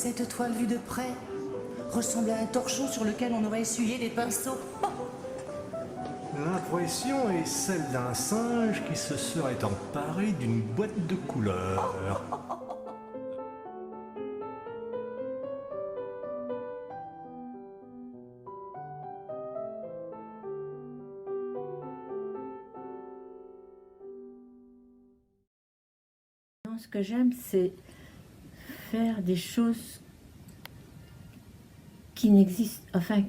Cette toile vue de près ressemble à un torchon sur lequel on aurait essuyé des pinceaux. L'impression est celle d'un singe qui se serait emparé d'une boîte de couleurs. Ce que j'aime, c'est faire des choses qui n'existent, enfin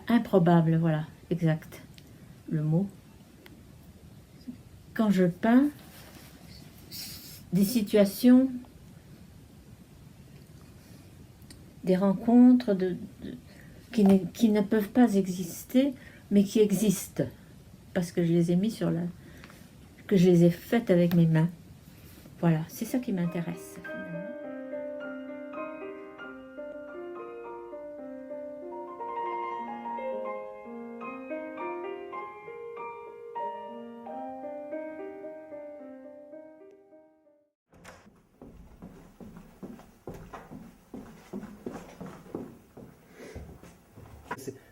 improbables, voilà, exact, le mot. Quand je peins des situations, des rencontres qui ne peuvent pas exister, mais qui existent, parce que je les ai mis que je les ai faites avec mes mains. Voilà, c'est ça qui m'intéresse.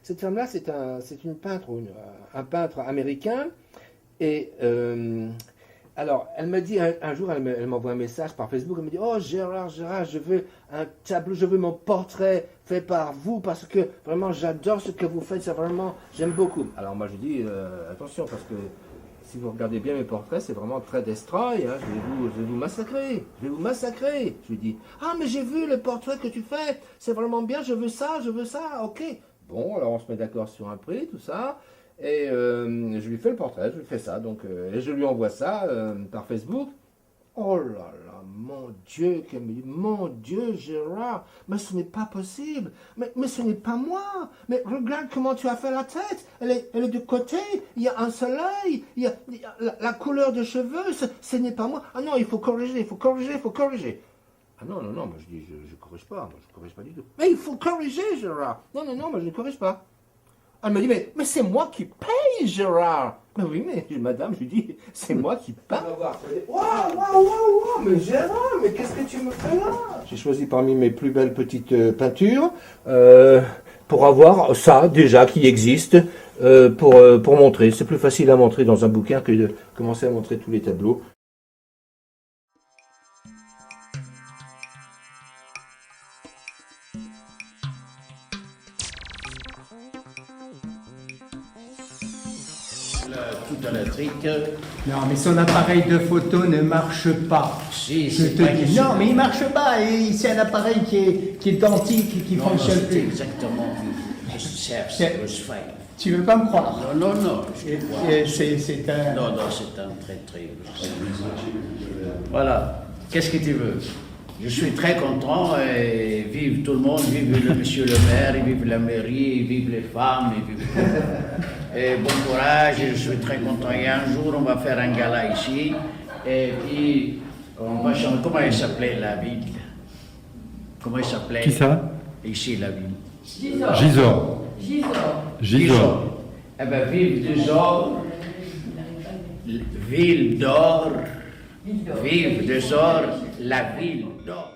Cette femme-là, c'est une peintre, un peintre américain. Et alors, elle me dit un jour, elle m'envoie un message par Facebook, elle me dit: oh Gérard, je veux un tableau, je veux mon portrait fait par vous parce que vraiment j'adore ce que vous faites, c'est vraiment, j'aime beaucoup. Alors moi je dis attention, parce que si vous regardez bien mes portraits, c'est vraiment très destroy, hein, je vais vous massacrer, je vais vous massacrer. Je lui dis: ah mais j'ai vu le portrait que tu fais, c'est vraiment bien, je veux ça, ok. Bon, alors on se met d'accord sur un prix, tout ça. Et je lui fais le portrait, je lui fais ça, donc, et je lui envoie ça par Facebook. Oh là là, mon Dieu, qu'elle me dit: mon Dieu, Gérard, mais ce n'est pas possible, mais ce n'est pas moi, mais regarde comment tu as fait la tête, elle est de côté, il y a un soleil, il y a la couleur de cheveux, ce n'est pas moi. Ah non, il faut corriger, il faut corriger. Ah non, moi je dis, je corrige pas, moi je corrige pas du tout. Mais il faut corriger, Gérard. Non, moi je ne corrige pas. Elle me dit: mais c'est moi qui paye, Gérard. Mais oui, mais madame, je lui dis, c'est moi qui paye. Waouh, mais Gérard, mais qu'est-ce que tu me fais là? J'ai choisi parmi mes plus belles petites peintures pour avoir ça déjà qui existe pour montrer. C'est plus facile à montrer dans un bouquin que de commencer à montrer tous les tableaux. Tout à la trique. Non, mais son appareil de photo ne marche pas. Si, Je te dis. Non, mais il marche pas. Et c'est un appareil qui est identique, qui fonctionne c'est plus. exactement je cherche, C'est- je fais. Tu veux pas me croire? Non, je te crois. C'est un. Non, c'est un très. Voilà. Qu'est-ce que tu veux? Je suis très content et vive tout le monde, vive le monsieur le maire, vive la mairie, vive les femmes, et bon courage, je suis très content. Et un jour, on va faire un gala ici, et puis on va chanter. Comment elle s'appelait la ville? Comment elle s'appelait? Qui ça? Ici, la ville. Gisors. Eh bien, vive Gisors, ville d'or, vive Gisors, la ville d'or.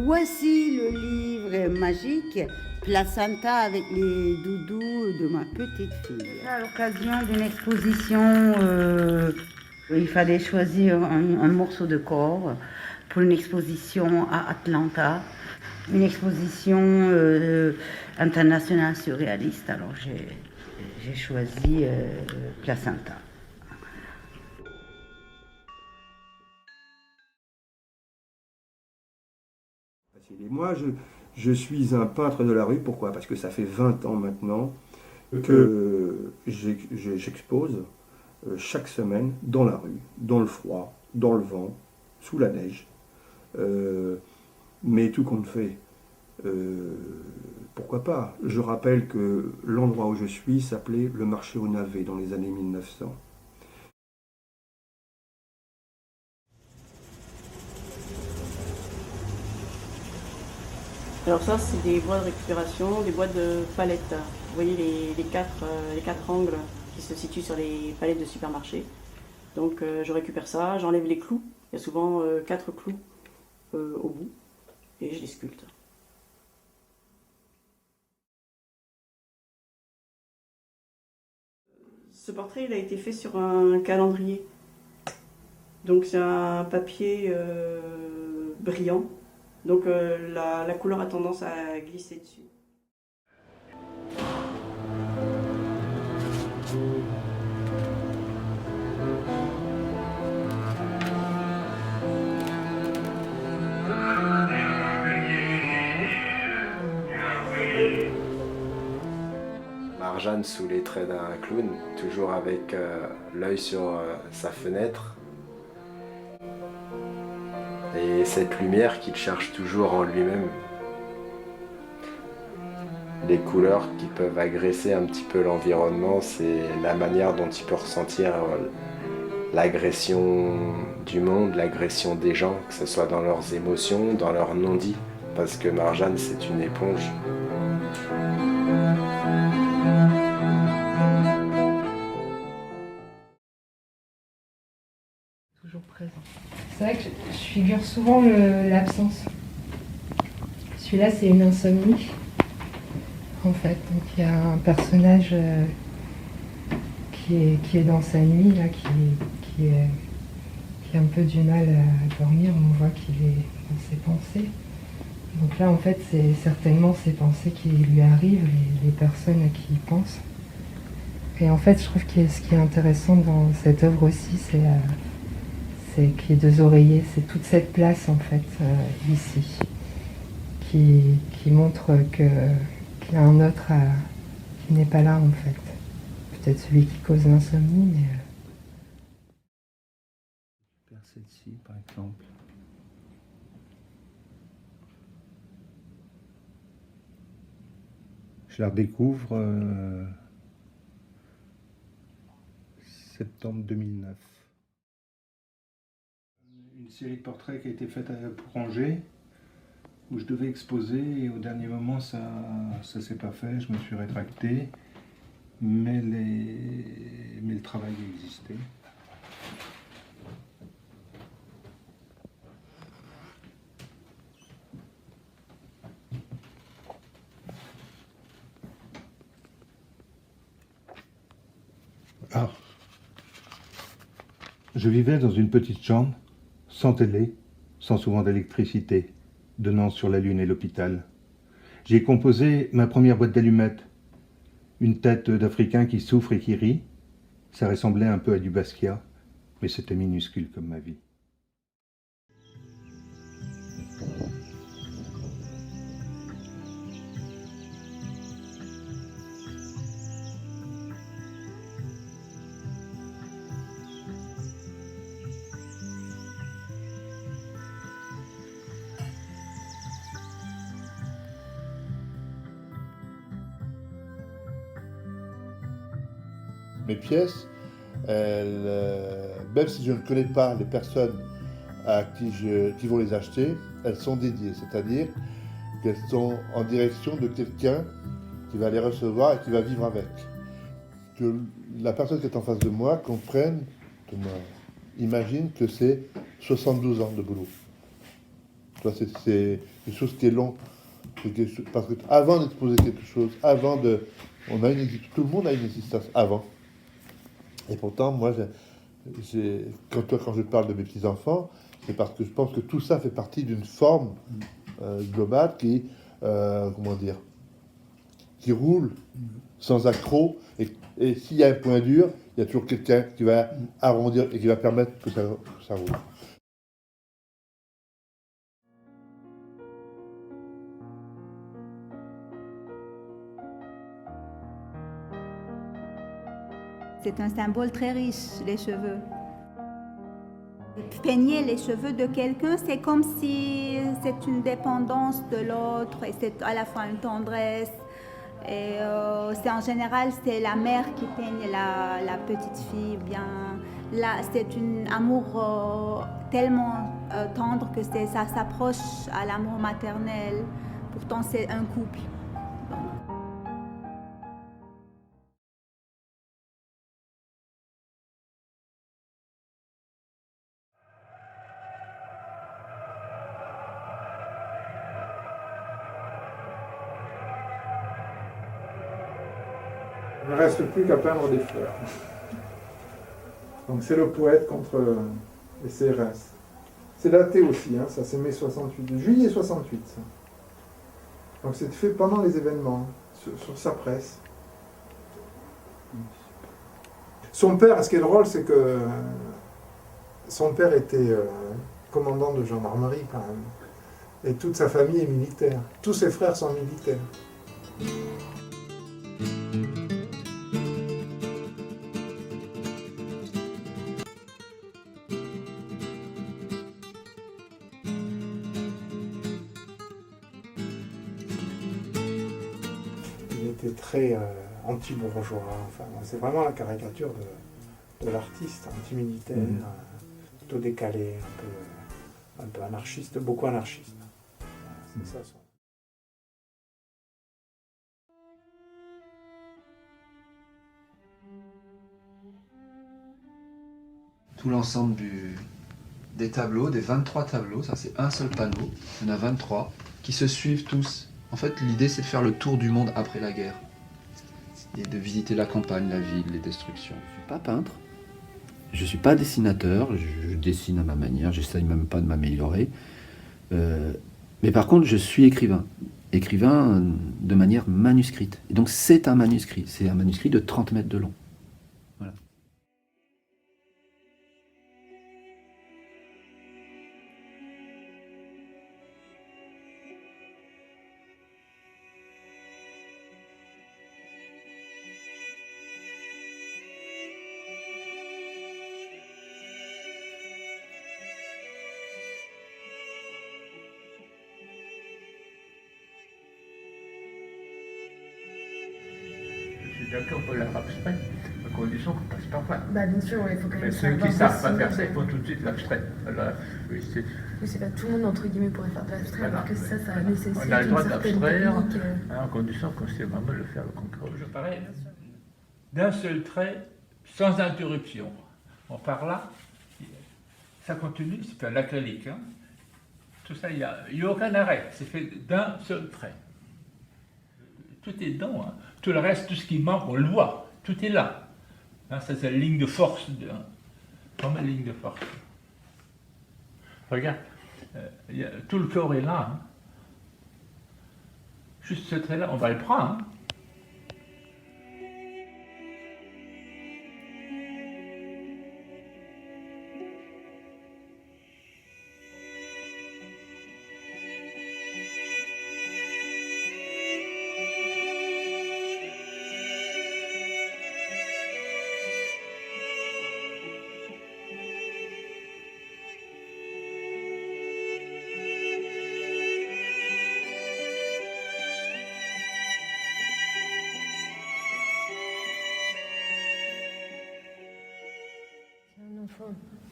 Voici le livre magique Placenta avec les doudous de ma petite fille. À l'occasion d'une exposition, il fallait choisir un morceau de corps pour une exposition à Atlanta, une exposition internationale surréaliste. Alors j'ai choisi Placenta. Et moi, je suis un peintre de la rue. Pourquoi? Parce que ça fait 20 ans maintenant que j'expose chaque semaine dans la rue, dans le froid, dans le vent, sous la neige. Mais tout compte fait, pourquoi pas? Je rappelle que l'endroit où je suis s'appelait le marché aux navets dans les années 1900. Alors ça, c'est des boîtes de récupération, des boîtes de palettes. Vous voyez les quatre angles qui se situent sur les palettes de supermarché. Donc je récupère ça, j'enlève les clous. Il y a souvent 4 clous au bout et je les sculpte. Ce portrait il a été fait sur un calendrier. Donc c'est un papier brillant. Donc la couleur a tendance à glisser dessus. Marjane sous les traits d'un clown, toujours avec l'œil sur sa fenêtre. Et cette lumière qu'il cherche toujours en lui-même. Les couleurs qui peuvent agresser un petit peu l'environnement, c'est la manière dont il peut ressentir l'agression du monde, l'agression des gens, que ce soit dans leurs émotions, dans leurs non-dits, parce que Marjane, c'est une éponge. Toujours présent. C'est vrai que je figure souvent l'absence. Celui-là, c'est une insomnie, en fait. Donc il y a un personnage qui est dans sa nuit, là, qui a un peu du mal à dormir. On voit qu'il est dans ses pensées. Donc là, en fait, c'est certainement ces pensées qui lui arrivent, les personnes à qui il pense. Et en fait, je trouve que ce qui est intéressant dans cette œuvre aussi, c'est qu'il y ait 2 oreillers, c'est toute cette place en fait ici qui montre qu'il y a un autre qui n'est pas là en fait. Peut-être celui qui cause l'insomnie, mais... Celle-ci par exemple. Je la redécouvre septembre 2009. Une série de portraits qui a été faite pour Angers, où je devais exposer, et au dernier moment ça s'est pas fait, je me suis rétracté, mais le travail existait. Ah. Je vivais dans une petite chambre, sans télé, sans souvent d'électricité, donnant sur la lune et l'hôpital. J'ai composé ma première boîte d'allumettes. Une tête d'Africain qui souffre et qui rit. Ça ressemblait un peu à du Basquiat, mais c'était minuscule comme ma vie. Mes pièces, même si je ne connais pas les personnes à qui vont les acheter, elles sont dédiées, c'est-à-dire qu'elles sont en direction de quelqu'un qui va les recevoir et qui va vivre avec. Que la personne qui est en face de moi comprenne, imagine que c'est 72 ans de boulot. C'est quelque chose qui est long. Parce que avant d'exposer quelque chose, tout le monde a une existence avant. Et pourtant, moi, quand je parle de mes petits-enfants, c'est parce que je pense que tout ça fait partie d'une forme globale qui roule sans accroc. Et s'il y a un point dur, il y a toujours quelqu'un qui va arrondir et qui va permettre que ça roule. C'est un symbole très riche, les cheveux. Peigner les cheveux de quelqu'un, c'est comme si c'est une dépendance de l'autre et c'est à la fois une tendresse. Et c'est en général, c'est la mère qui peigne la petite fille. Bien, là, c'est un amour tellement tendre que ça s'approche à l'amour maternel. Pourtant, c'est un couple. Donc. ne reste plus qu'à peindre des fleurs. Donc c'est le poète contre les CRS. C'est daté aussi, hein, ça c'est mai 68, juillet 68. Ça. Donc c'est fait pendant les événements, sur sa presse. Son père, ce qui est drôle, c'est que son père était commandant de gendarmerie quand même. Et toute sa famille est militaire. Tous ses frères sont militaires. Il était très anti-bourgeois. Enfin, c'est vraiment la caricature de l'artiste, anti-militaire, plutôt décalé, un peu anarchiste, beaucoup anarchiste. C'est ça. Tout l'ensemble des tableaux, des 23 tableaux, ça c'est un seul panneau, il y en a 23, qui se suivent tous. En fait, l'idée c'est de faire le tour du monde après la guerre. Et de visiter la campagne, la ville, les destructions. Je ne suis pas peintre, je ne suis pas dessinateur, je dessine à ma manière, j'essaye même pas de m'améliorer. Mais par contre, je suis écrivain. Écrivain de manière manuscrite. Et donc c'est un manuscrit de 30 mètres de long. Voilà. D'accord pour l'art abstrait, à condition qu'on passe par là. Bah bien sûr, il faut quand même. Mais ceux qui ne savent pas faire ça, ils font tout de suite l'abstrait. Oui, c'est pas tout le monde entre guillemets pourrait faire de l'abstrait, voilà, alors que ça nécessite on a le droit une certaine d'abstraire, technique. en condition qu'on sait vraiment le faire, le concret. Je parlais d'un seul trait, sans interruption. On part là, ça continue, c'est un acrylique. Hein. Tout ça, il n'y a aucun arrêt, c'est fait d'un seul trait. Tout est dedans, hein. Tout le reste, tout ce qui manque, on le voit, tout est là. Hein, ça, c'est la ligne de force, comme la ligne de force. Regarde, tout le corps est là. Hein. Juste ce trait-là, on va le prendre. Hein.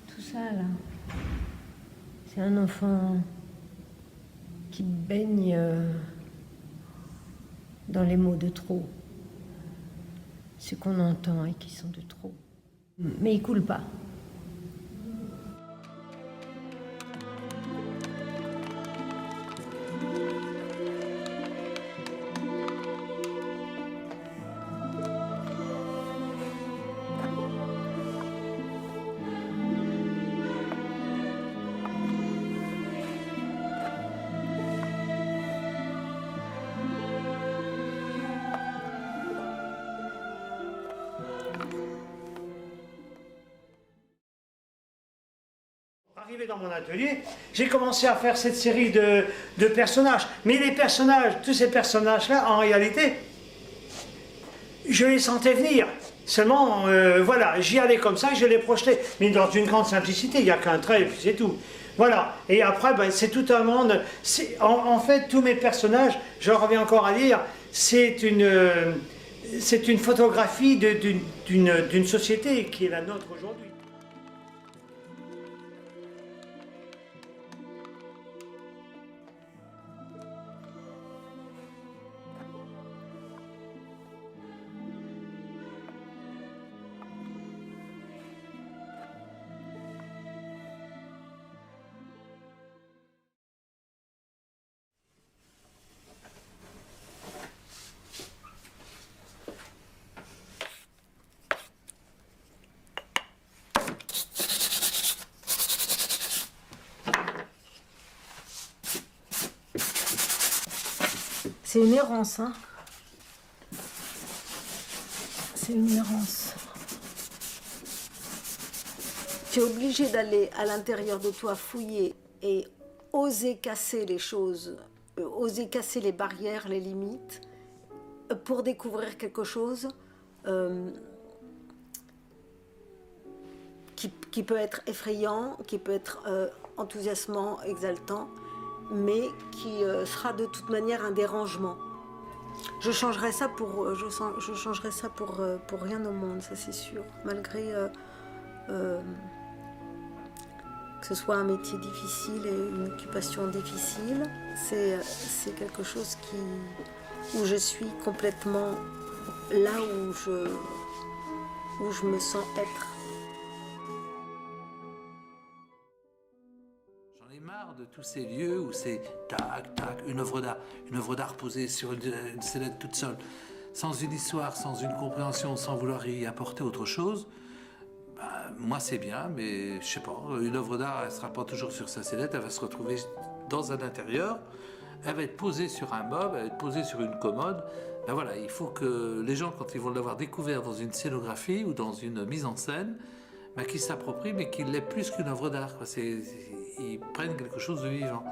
Tout ça là, c'est un enfant qui baigne dans les mots de trop, ce qu'on entend et qui sont de trop. Mais il coule pas. Arrivé dans mon atelier, j'ai commencé à faire cette série de personnages. Mais les personnages, tous ces personnages-là, en réalité, je les sentais venir. Seulement, voilà, j'y allais comme ça, je les projetais. Mais dans une grande simplicité, il n'y a qu'un trait et puis c'est tout. Voilà. Et après, ben, c'est tout un monde. En fait, tous mes personnages, je reviens encore à dire, c'est une photographie d'une société qui est la nôtre aujourd'hui. C'est une errance, hein. C'est une errance. Tu es obligé d'aller à l'intérieur de toi fouiller et oser casser les choses, oser casser les barrières, les limites, pour découvrir quelque chose qui peut être effrayant, qui peut être enthousiasmant, exaltant, mais qui sera de toute manière un dérangement. Je changerais ça pour rien au monde, ça c'est sûr, malgré que ce soit un métier difficile et une occupation difficile, c'est quelque chose où je suis complètement là où je me sens être. J'en ai marre de tous ces lieux où c'est tac, tac, une œuvre d'art posée sur une sellette toute seule, sans une histoire, sans une compréhension, sans vouloir y apporter autre chose. Moi c'est bien, mais je sais pas, une œuvre d'art, elle ne sera pas toujours sur sa sellette, elle va se retrouver dans un intérieur, elle va être posée sur un meuble, elle va être posée sur une commode. Ben voilà, il faut que les gens, quand ils vont l'avoir découvert dans une scénographie ou dans une mise en scène, qu'ils s'approprient, mais qu'ils l'aient plus qu'une œuvre d'art. Ils prennent quelque chose de vivant.